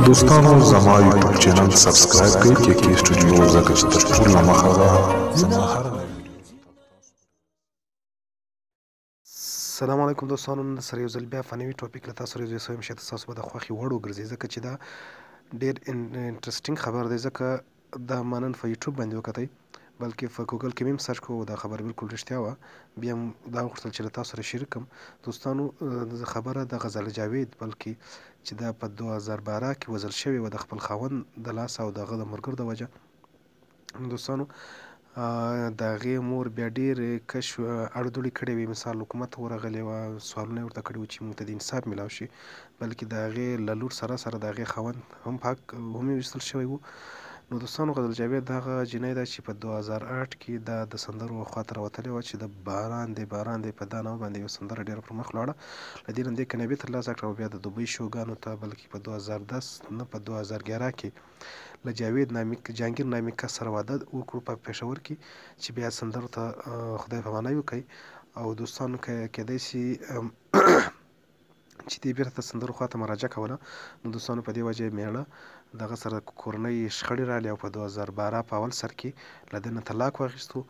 دوستانو زما یوټیوب چینل سبسکرایب کړئ کې سټوډیو زکه چې تر ټولو مخه زما هر السلام علیکم دوستانو، نن سره یو ځل بیا فنوي ټاپک له تاسو سره زه سویم چې تاسو به د خوښې وړ وګرځي، ځکه چې دا ډېر انټرسټینګ خبر دی، ځکه دا ما نن په یوټیوب باندې وکتی، بلکې په ګوګل کې مې سرچ کوو، دا خبر بالکل رښتیا وه. بیا هم دا غوښتل چې له تاسو سره شریک کړم. دوستانو خبره د غزل جاوید بلکې چې دا په 2012 کې وژل شوې وه د خپل خاوند د لاسه او د هغه د ملګرو د وجه. دوستانو د هغې مور بیا ډېر کش اړودوړې کړې وې، مثال حکومت ته ورغلې وه، سوالونه یې ورته کړي وو چې موږ ته د انصاف میلاو شي، بلکې د هغې له لور سره د هغې خاوند هم په حق وویستل شوی و. نو دوستانو غزل جاوید هغه جینۍ ده چې په 2008 کې دا د سندرو خواته راوتلې وه چې د باران دی باران دی په دا نامه باندې یوه سندره ډېره پر مخ لاړه، له دې نه دې کامیابي ترلاسه کړه او بیا د دوبۍ شوګانو ته بلکې په 2010 نه په 2011 کې له جهانګیر نامي کس سره واده وکړو په پېښور کې، چې بیا سندرو ته خدای پاماني وکړي. او دوستانو کېدای شي چې دې بېرته سندرو خواته مراجعه کوله، نو دوستانو په دې وجه یې میړه دغه سره کورنۍ شخړې راغلې او په 2012 په اول سر کې له ده نه طلاق واخیستو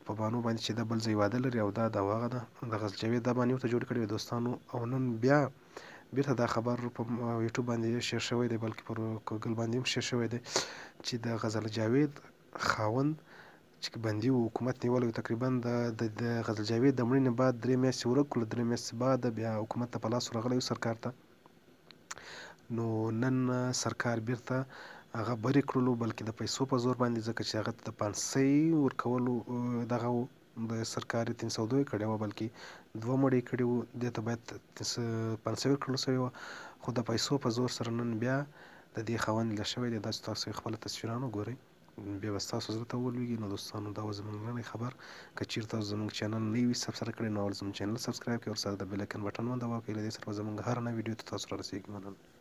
په بانو باندې چې دا بل ځای واده لري او دا د هغه ده د غزل جاوید دا بانې ورته جوړ کړي دوستانو. او نن بیا بیرته دا خبر په یوټیوب باندې شیر شوی دی، بلکې پر ګوګل باندې هم شیر شوی دی چې د غزل جاوید خاوند چې بندي و، حکومت نیولی، تقریبا د غزل جاوید د مړینې بعد 3 میاشتې ورک کړو، 3 میاشتې بعد بیا حکومت ته په لاس ورغلی و سرکار ته. نو نن سرکار بیرته هغه برې کړلو، بلکې د پیسو په زور باندې، ځکه چې هغه ته د پانسۍ ورکولو دغه و، د سرکار یې 302 کړې وه، بلکې 2 مړې کړي وو، دې ته باید پانسۍ ورکړل شوې وه، خو د پیسو په زور سره نن بیا د دې خاوند له شوی دی. دا چې تاسو خپله تصویران وګورئ بیا به ستاسو زړه ته ولوېږي. نو دوستانو دا و زموږ نننی خبر. که چېرته تاسو زموږ چینل نه وي سبسکرایب کړی، نو اول زموږ چینل سبسکرایب کړئ او سره د بیل ایکن بټن وندوه، که له دې سره به زموږ هر نوی ویډیو ته تاسو رارسېږي. مننه.